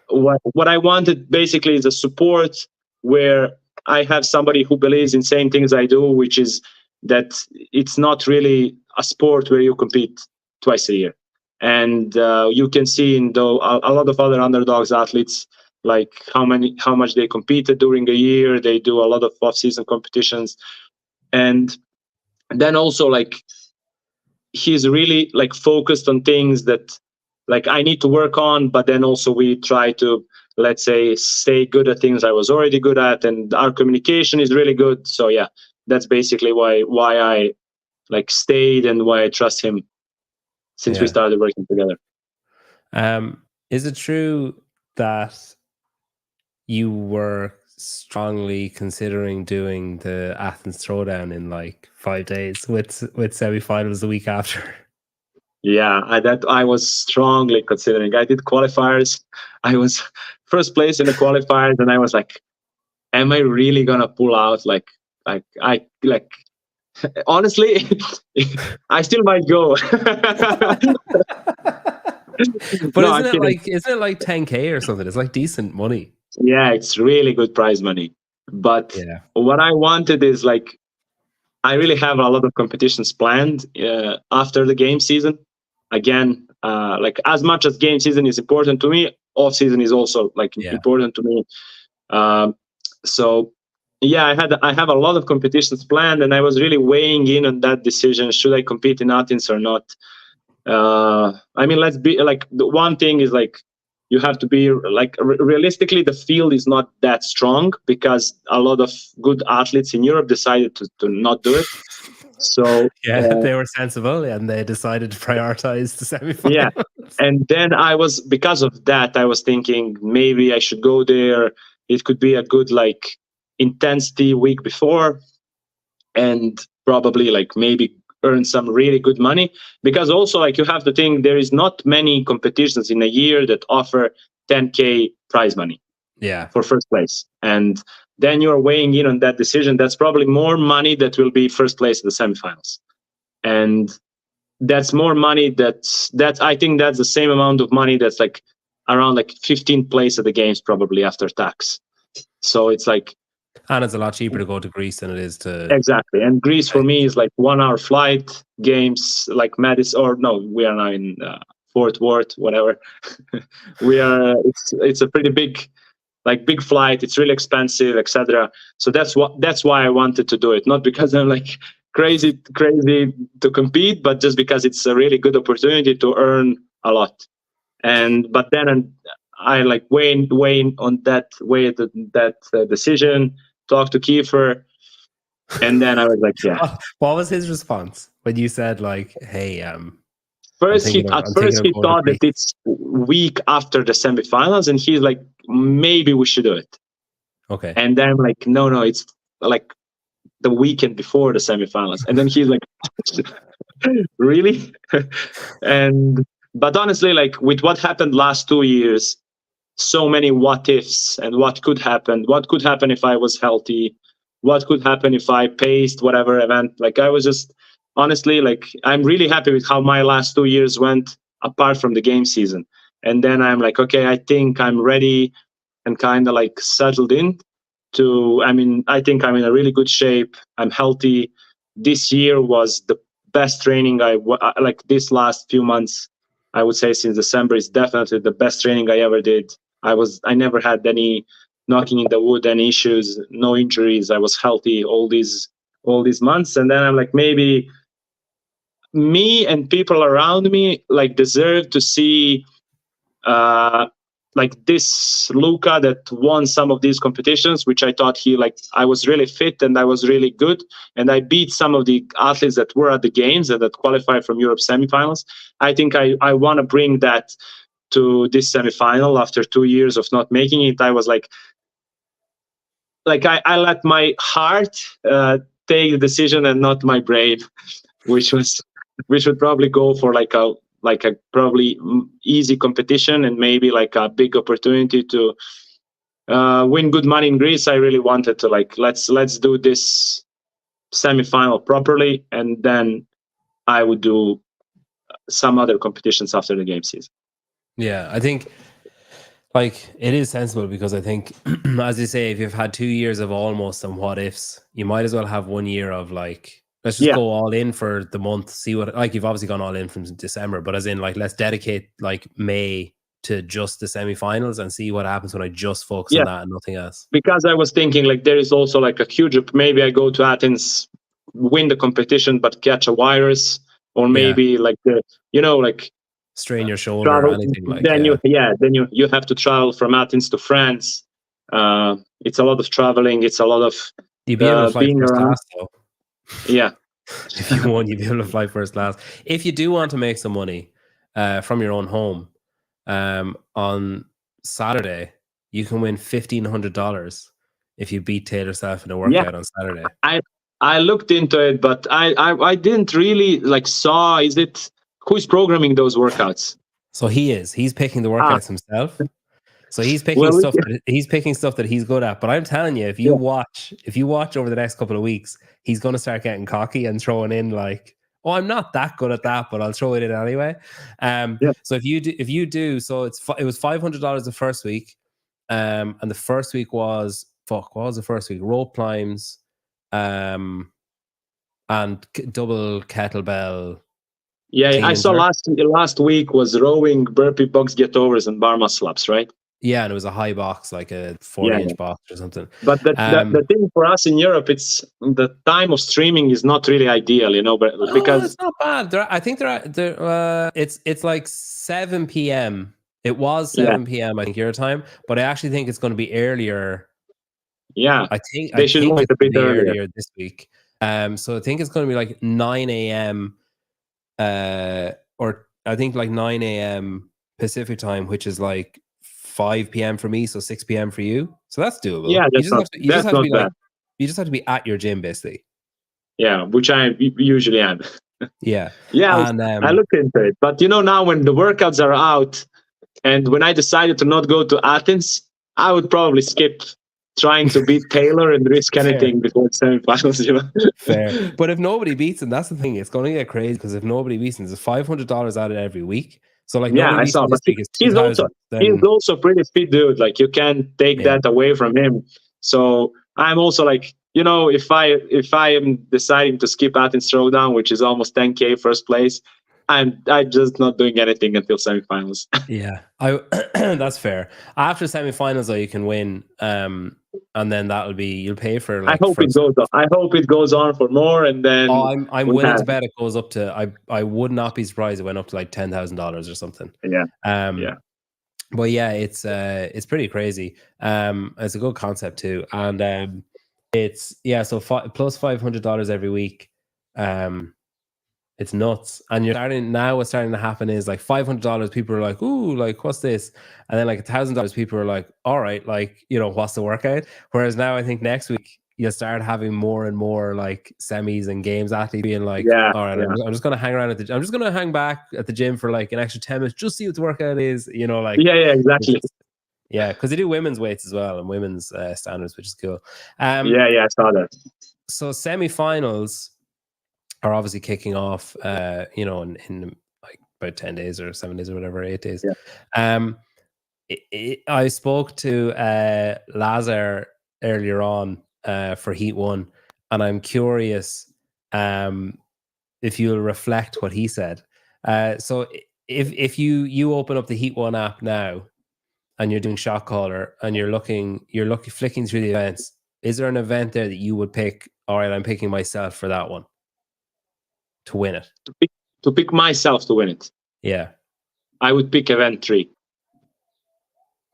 what I wanted basically is a support where I have somebody who believes in same things I do, which is that it's not really a sport where you compete twice a year. And you can see in a lot of other Underdogs athletes, like how much they competed during a year. They do a lot of off-season competitions. And then also he's really focused on things that I need to work on, but then also we try to, let's say, stay good at things I was already good at, and our communication is really good. So yeah, that's basically why I stayed and why I trust him since we started working together. Is it true that you were strongly considering doing the Athens Throwdown in 5 days with semifinals the week after? Yeah, I was strongly considering. I did qualifiers. I was first place in the qualifiers, and I was like, am I really gonna pull out? Honestly, I still might go. But No, isn't I'm kidding. isn't it like 10K or something? It's like decent money. Yeah, it's really good prize money. But Yeah. what I wanted is like, I really have a lot of competitions planned after the game season. Again, like as much as game season is important to me, off season is also like Yeah. important to me. So yeah, I have a lot of competitions planned, and I was really weighing in on that decision: should I compete in Athens or not? I mean, let's be like, the one thing is like, you have to be like, realistically, the field is not that strong because a lot of good athletes in Europe decided to not do it. So yeah, they were sensible and they decided to prioritize the semifinals. yeah, and then because of that, I was thinking maybe I should go there. It could be a good like intensity week before, and probably like maybe earn some really good money, because also like you have to think there is not many competitions in a year that offer 10K prize money for first place, and then you're weighing in on that decision. That's probably more money that will be first place in the semifinals, and that's more money. That's I think that's the same amount of money that's like around like 15th place at the games probably after tax. So it's like, and it's a lot cheaper to go to Greece than it is to exactly. And Greece for me is like 1 hour flight. Games like Madison, or no, we are now in Fort Worth, whatever. We are. It's a pretty big flight. It's really expensive, etc. So that's why I wanted to do it, not because I'm like crazy to compete, but just because it's a really good opportunity to earn a lot. But then I like weighing on that decision, talk to Kiefer, and then I was like, yeah. What was his response when you said like, hey, First he thought that it's week after the semifinals, and he's like, maybe we should do it. Okay. And then I'm like, no, it's like the weekend before the semifinals. And then he's like, really? But honestly, like with what happened last 2 years, so many what ifs and what could happen. What could happen if I was healthy? What could happen if I paced whatever event? Like I was just, honestly, like I'm really happy with how my last 2 years went apart from the game season. And then I'm like, okay, I think I'm ready and kind of like settled in I think I'm in a really good shape. I'm healthy. This year was the best training like this last few months. I would say since December is definitely the best training I ever did. I never had any knocking in the wood, any issues, no injuries. I was healthy all these months. And then I'm like, maybe me and people around me like deserve to see like this Luka that won some of these competitions, which I thought I was really fit and I was really good. And I beat some of the athletes that were at the games and that qualified from Europe semifinals. I think I want to bring that to this semifinal after 2 years of not making it. I was like I let my heart take the decision and not my brain, which would probably go for like a probably easy competition and maybe like a big opportunity to win good money in Greece. I really wanted to like, let's do this semifinal properly, and then I would do some other competitions after the game season. Yeah, I think like it is sensible, because I think, as you say, if you've had 2 years of almost and what ifs, you might as well have 1 year of like, let's just go all in for the month, see what, like you've obviously gone all in from December, but as in like, let's dedicate like May to just the semifinals and see what happens when I just focus on that and nothing else. Because I was thinking like there is also like a huge, maybe I go to Athens, win the competition, but catch a virus, or maybe like like strain your shoulder or anything like that. Then you have to travel from Athens to France. It's a lot of traveling. It's a lot of you'd be able to fly first class though. Yeah. If you won, you'd be able to fly first class. If you do want to make some money from your own home, on Saturday, you can win $1,500 if you beat Taylor Self in a workout on Saturday. I looked into it, but I didn't really like saw, who's programming those workouts? So he's picking the workouts himself. So he's picking Well, stuff that he's good at. But I'm telling you, if you watch over the next couple of weeks, he's going to start getting cocky and throwing in like, oh, I'm not that good at that, but I'll throw it in anyway. So if you do, so it was $500 the first week, and the first week was what was the first week? Rope climbs, and double kettlebell. Yeah, I saw last week was rowing, burpee, box get overs, and bar muscle ups, right? Yeah, and it was a high box, like a 40-inch box or something. But the thing for us in Europe, it's the time of streaming is not really ideal, but because it's not bad. I think it's like 7 p.m. It was 7 p.m. I think your time, but I actually think it's going to be earlier. Yeah, I think they should wait a bit earlier this week. So I think it's going to be like 9 a.m. Or I think like 9 a.m. Pacific time, which is like 5 p.m. for me, so 6 p.m. for you. So that's doable. Yeah, you just have to be at your gym, basically. Yeah, which I usually am. Yeah. And, I looked into it. But now when the workouts are out, and when I decided to not go to Athens, I would probably skip trying to beat Taylor and risk anything before semifinals. Fair. But if nobody beats him, that's the thing. It's going to get crazy because if nobody beats him, there's $500 out of every week. So like, I saw. But he's also pretty fit, dude. Like you can't take that away from him. So I'm also like, if I am deciding to skip Athens Throwdown, which is almost 10K first place, I'm just not doing anything until semifinals. Yeah, that's fair. After semifinals, though, you can win, and then you'll pay for. Like, I hope it goes on for more, and then. Oh, I'm willing to bet it goes up to. I would not be surprised it went up to like $10,000 or something. Yeah. But yeah, it's pretty crazy. It's a good concept too, and it's so plus $500 every week. It's nuts. And what's starting to happen is like $500, people are like, ooh, like what's this? And then like $1,000, people are like, all right, like, what's the workout? Whereas now I think next week you'll start having more and more like semis and games athletes being like, all right, I'm just gonna hang around I'm just gonna hang back at the gym for like an extra 10 minutes, just see what the workout is, like exactly. Yeah, because they do women's weights as well and women's standards, which is cool. I saw that. So semifinals are obviously kicking off, in like about 10 days or 7 days or whatever, 8 days. Yeah. I spoke to Lazar earlier on for Heat 1, and I'm curious if you'll reflect what he said. So if you open up the Heat 1 app now and you're doing Shot Caller and you're flicking through the events, is there an event there that you would pick? All right, I'm picking myself for that one. To win it. To pick myself to win it. Yeah. I would pick event 3.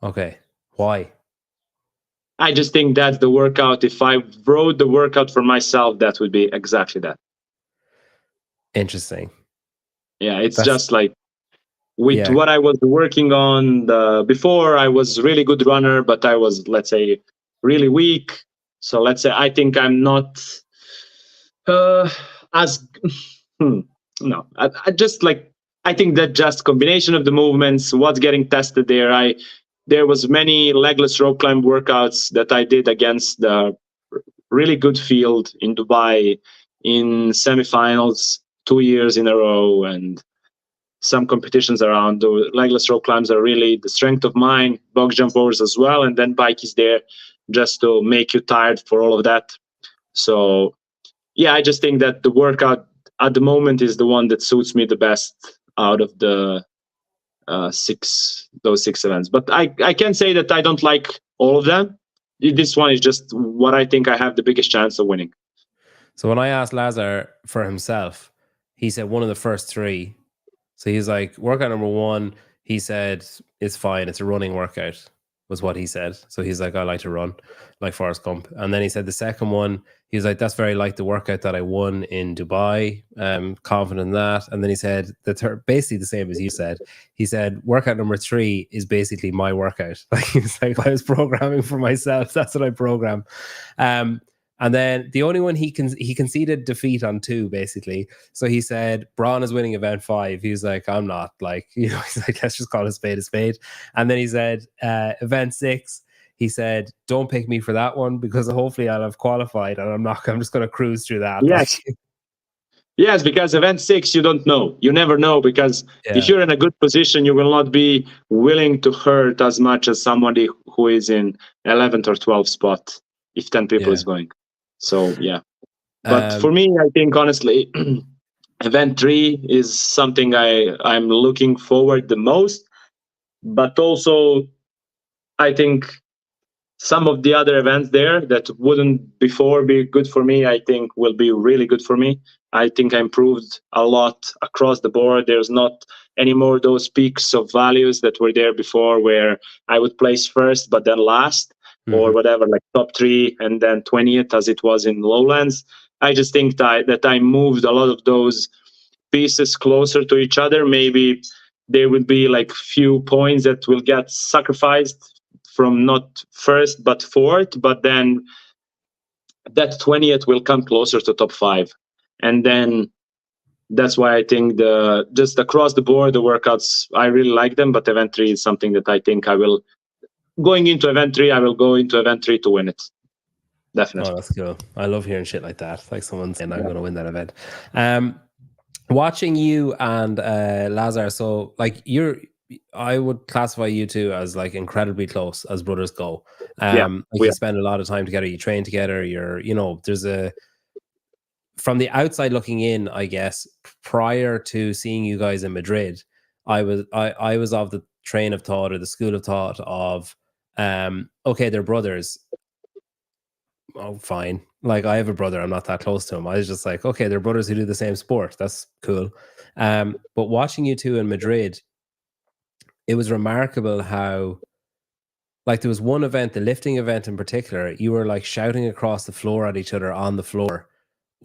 Okay. Why? I just think that's the workout. If I wrote the workout for myself, that would be exactly that. Interesting. Yeah, that's just like with what I was working on before, I was really good runner, but I was, let's say, really weak. So let's say I think I'm not as no, I just like, I think that just combination of the movements, what's getting tested there. There was many legless rope climb workouts that I did against the really good field in Dubai in semifinals 2 years in a row, and some competitions around. The legless rope climbs are really the strength of mine, box jump overs as well, and then bike is there just to make you tired for all of that. So yeah, I just think that the workout at the moment is the one that suits me the best out of the 6 events. But I can say that I don't like all of them. This one is just what I think I have the biggest chance of winning. So when I asked Lazar for himself, he said one of the first 3. So he's like, workout number 1, he said, it's fine. It's a running workout, was what he said. So he's like, I like to run, like Forrest Gump. And then he said the second one, he was like, that's very like the workout that I won in Dubai. Confident in that. And then he said, basically the same as you said. He said, workout number 3 is basically my workout. Like he was like, I was programming for myself. That's what I program. And And then the only one he conceded defeat on 2, basically. So he said, Braun is winning event 5. He's like, I'm not. Like, he's like, let's just call a spade a spade. And then he said, event 6, he said, don't pick me for that one because hopefully I'll have qualified and I'm just going to cruise through that. Yes. Like, yes, because event 6, you don't know. You never know, because if you're in a good position, you will not be willing to hurt as much as somebody who is in 11th or 12th spot if 10 people is going. So, yeah. But for me, I think, honestly, event 3 is something I'm looking forward the most. But also, I think some of the other events there that wouldn't before be good for me, I think will be really good for me. I think I improved a lot across the board. There's not anymore those peaks of values that were there before, where I would place first but then last, or whatever, like top 3 and then 20th as it was in lowlands. I just think that I moved a lot of those pieces closer to each other. Maybe there would be like few points that will get sacrificed from not first but fourth, but then that 20th will come closer to top 5. And then that's why I think just across the board, the workouts, I really like them, but event 3 is something that I think I will, going into event 3, I will go into event 3 to win it. Definitely. Oh, that's cool. I love hearing shit like that. Like someone saying, I'm going to win that event. Watching you and Lazar, so like I would classify you two as like incredibly close as brothers go. You spend a lot of time together, you train together, there's from the outside looking in, I guess, prior to seeing you guys in Madrid, I was of the train of thought, or the school of thought of, okay, they're brothers. Oh, fine. Like, I have a brother, I'm not that close to him. I was just like, okay, they're brothers who do the same sport. That's cool. But watching you two in Madrid, it was remarkable how, like, there was one event, the lifting event in particular, you were like shouting across the floor at each other on the floor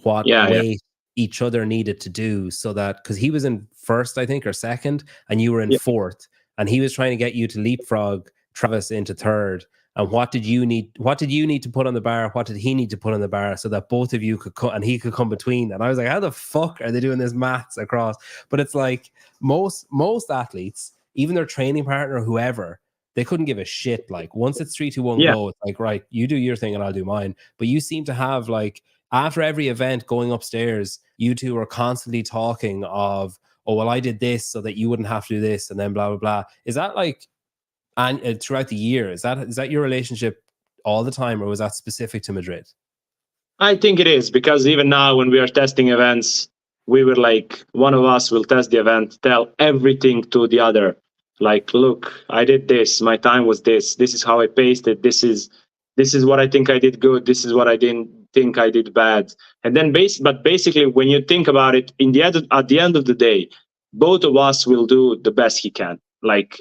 what weight each other needed to do, so that, because he was in first, I think, or second, and you were in fourth, and he was trying to get you to leapfrog Travis into third. And what did you need to put on the bar? What did he need to put on the bar so that both of you could and he could come between? And I was like, how the fuck are they doing this maths across? But it's like most athletes, even their training partner or whoever, they couldn't give a shit. Like, once it's 3, 2, 1, go, it's like, right, you do your thing and I'll do mine. But you seem to have, like, after every event going upstairs, you two are constantly talking of, oh, well, I did this so that you wouldn't have to do this, and then blah, blah, blah. Is that like, and throughout the year, is that your relationship all the time, or was that specific to Madrid? I think it is, because even now when we are testing events, we were like, one of us will test the event, tell everything to the other. Like, look, I did this, my time was this is how I paced it, this is what I think I did good, this is what I didn't think I did bad. And then but basically, when you think about it, at the end of the day, both of us will do the best he can. Like,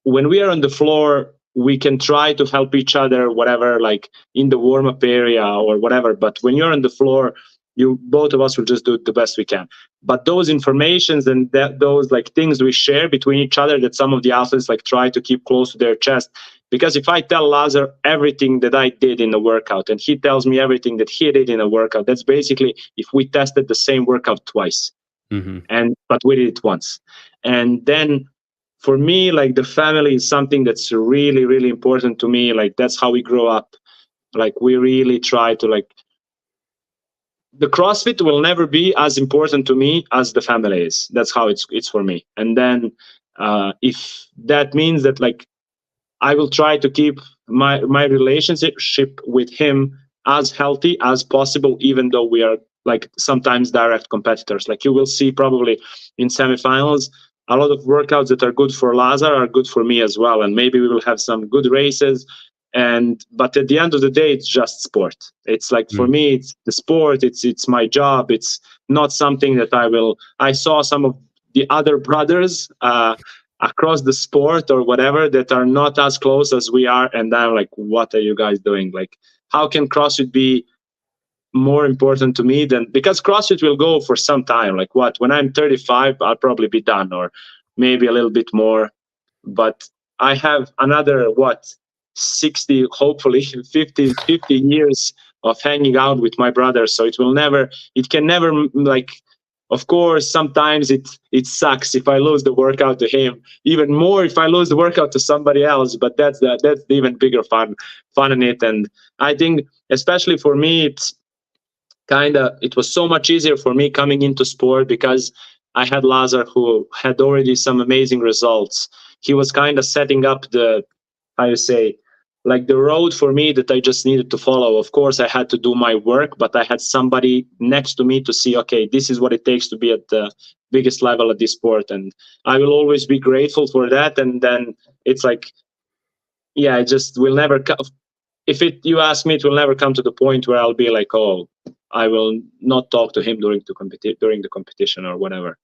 when we are on the floor, we can try to help each other, whatever, like in the warm-up area or whatever. But when you're on the floor, both of us will just do the best we can. But those informations and those like things we share between each other, that some of the athletes like try to keep close to their chest. Because if I tell Lazar everything that I did in the workout and he tells me everything that he did in a workout, that's basically if we tested the same workout twice. But we did it once. And then for me, like, the family is something that's really, really important to me. Like, that's how we grow up. Like, we really try to, like, the CrossFit will never be as important to me as the family is. That's how it's for me. And then if that means that, like, I will try to keep my relationship with him as healthy as possible, even though we are like sometimes direct competitors. Like, you will see probably in semifinals, a lot of workouts that are good for Lazar are good for me as well. And maybe we will have some good races. But at the end of the day, it's just sport. It's like, for me, it's the sport. It's my job. It's not something that I saw some of the other brothers across the sport or whatever that are not as close as we are. And I'm like, what are you guys doing? Like, how can CrossFit be more important to me than, because CrossFit will go for some time. Like, when I'm 35, I'll probably be done, or maybe a little bit more. But I have another 60, hopefully 50 years of hanging out with my brother. So it can never, like, of course, sometimes it sucks if I lose the workout to him. Even more if I lose the workout to somebody else. But that's the even bigger fun in it. And I think, especially for me, it was so much easier for me coming into sport because I had Lazar, who had already some amazing results. He was kind of setting up the, how you say, like the road for me that I just needed to follow. Of course, I had to do my work, but I had somebody next to me to see, okay, this is what it takes to be at the biggest level of this sport. And I will always be grateful for that. And then it's like, yeah, it just will never you ask me, it will never come to the point where I'll be like, oh, I will not talk to him during the competition or whatever.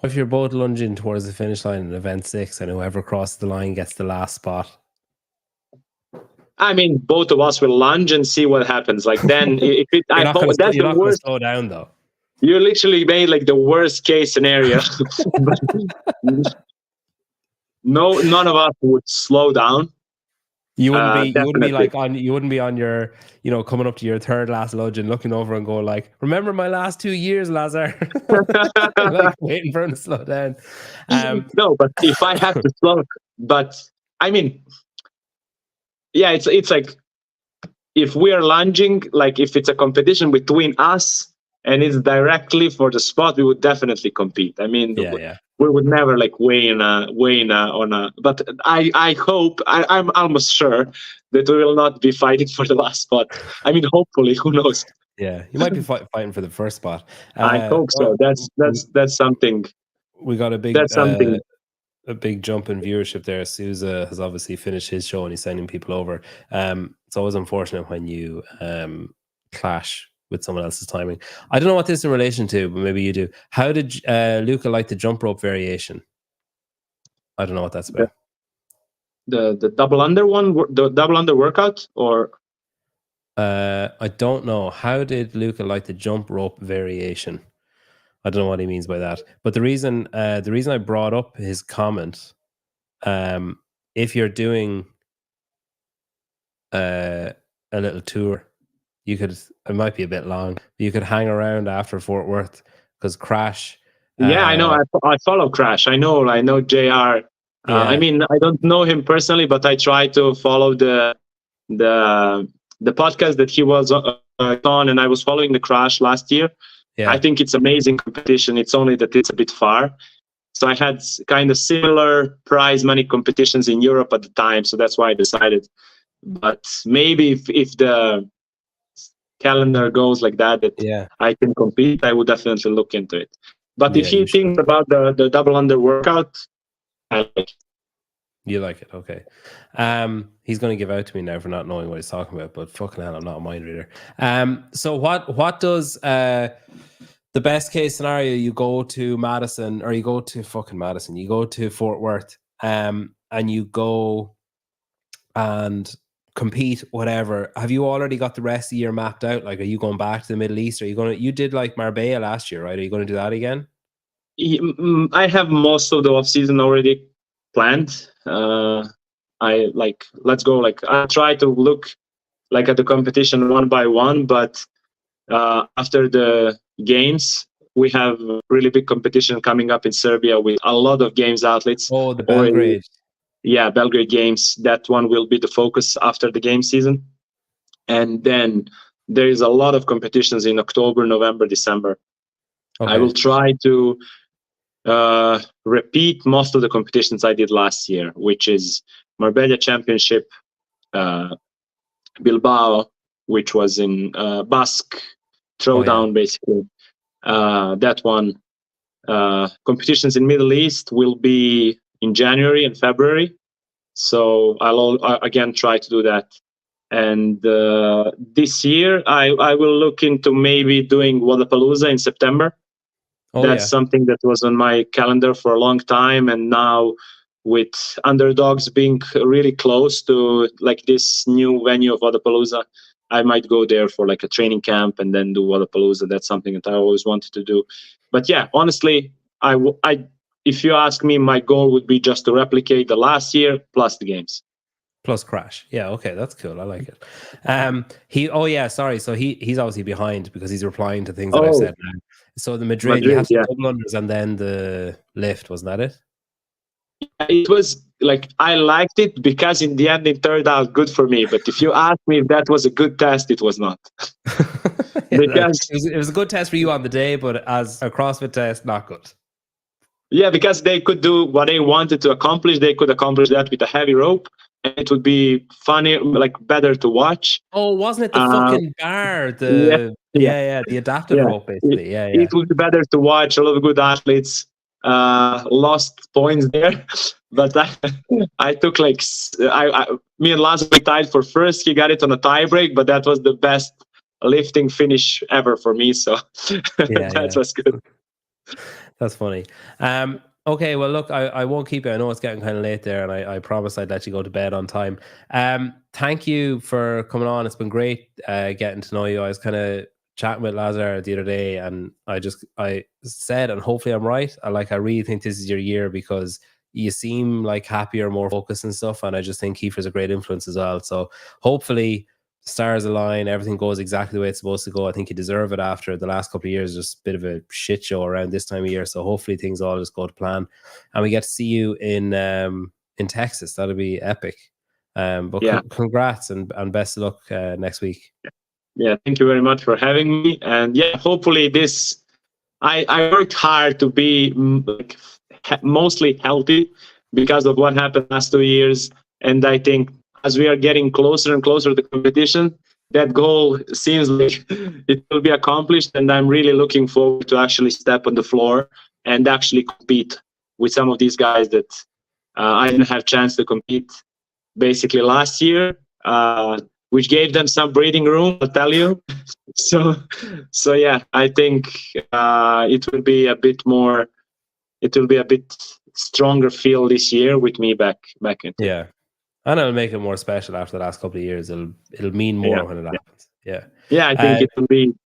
If you're both lunging towards the finish line in event 6 and whoever crosses the line gets the last spot? I mean, both of us will lunge and see what happens. Like, then, you're not going to slow down, though. You literally made like the worst case scenario. No, none of us would slow down. You wouldn't be on your, coming up to your third last lunge and looking over and going like, remember my last 2 years, Lazar? Like waiting for him to slow down. No, but if I have to slow, but I mean, yeah, it's like, if we are lunging, like if it's a competition between us and it's directly for the spot, we would definitely compete. I mean, we would never like weigh in on a. But I hope, I'm almost sure that we will not be fighting for the last spot. I mean, hopefully, who knows? Yeah, you might be fighting for the first spot. I hope so. That's something. We got a big. That's something. A big jump in viewership there. Sousa has obviously finished his show and he's sending people over. It's always unfortunate when you clash with someone else's timing. I don't know what this is in relation to, but maybe you do. How did Luka like the jump rope variation? I don't know what that's about. The double under one, the double under workout, or I don't know. How did Luka like the jump rope variation? I don't know what he means by that. But the reason I brought up his comment, if you're doing a little tour, it might be a bit long, but you could hang around after Fort Worth because Crash. Yeah, I know. I follow Crash. I know JR. I mean, I don't know him personally, but I try to follow the podcast that he was on, and I was following the Crash last year. Yeah. I think it's amazing competition. It's only that it's a bit far. So I had kind of similar prize money competitions in Europe at the time. So that's why I decided. But maybe if the calendar goes like that I can compete, I would definitely look into it. But if he thinks about the double under workout, I like it. You like it, okay. He's going to give out to me now for not knowing what he's talking about, but fucking hell, I'm not a mind reader. So what does the best case scenario? You go to Madison, or you go to fucking Madison. You go to Fort Worth, and you go and compete, whatever. Have you already got the rest of the year mapped out? Like, are you going back to the Middle East? You did like Marbella last year, right? Are you going to do that again? I have most of the off season already planned. Let's go. Like, I try to look like at the competition one by one, but after the games, we have a really big competition coming up in Serbia with a lot of games outlets. Oh, the Belgrade. Yeah, Belgrade games. That one will be the focus after the game season. And then there is a lot of competitions in October, November, December. Okay. I will try to repeat most of the competitions I did last year, which is Marbella Championship, Bilbao, which was in Basque Throwdown, basically. That one. Competitions in Middle East will be in January and February. So I'll again try to do that. And this year, I will look into maybe doing Wodapalooza in September. That's something that was on my calendar for a long time. And now with Underdogs being really close to like this new venue of Wodapalooza, I might go there for like a training camp and then do Wodapalooza. That's something that I always wanted to do. But yeah, honestly, if you ask me, my goal would be just to replicate the last year plus the games. plus crash. Yeah, okay, that's cool. I like it. Sorry. So he's obviously behind because he's replying to things that I've said now. So the Madrid, you had some double unders and then the lift, wasn't that it? It was like, I liked it because in the end it turned out good for me. But if you ask me if that was a good test, it was not. Because it was a good test for you on the day, but as a CrossFit test, not good. Yeah, because they could do what they wanted to accomplish. They could accomplish that with a heavy rope, and it would be funny, like better to watch. Oh, wasn't it the fucking bar? The adaptive rope, basically. It would be better to watch. A lot of good athletes lost points there, but I took like me and Lance were tied for first. He got it on a tie break, but that was the best lifting finish ever for me. So that was good. That's funny. Okay, well, look, I won't keep it. I know it's getting kind of late there, and I promised I'd let you go to bed on time. Thank you for coming on. It's been great getting to know you. I was kind of chatting with Lazar the other day, and I said, and hopefully I'm right, I really think this is your year because you seem like happier, more focused and stuff, and I just think Kiefer's a great influence as well. So hopefully stars align, everything goes exactly the way it's supposed to go. I think you deserve it after the last couple of years, just a bit of a shit show around this time of year. So hopefully things all just go to plan, and we get to see you in Texas. That'll be epic. Congrats and best of luck next week. Yeah, thank you very much for having me. And yeah, hopefully this. I worked hard to be mostly healthy because of what happened last 2 years, and I think as we are getting closer and closer to the competition, that goal seems like it will be accomplished. And I'm really looking forward to actually step on the floor and actually compete with some of these guys that I didn't have a chance to compete basically last year, which gave them some breathing room, I'll tell you. So yeah, I think it will be a bit stronger feel this year with me back in. Yeah. And it'll make it more special after the last couple of years. It'll mean more when it happens. Yeah. Yeah, I think it will be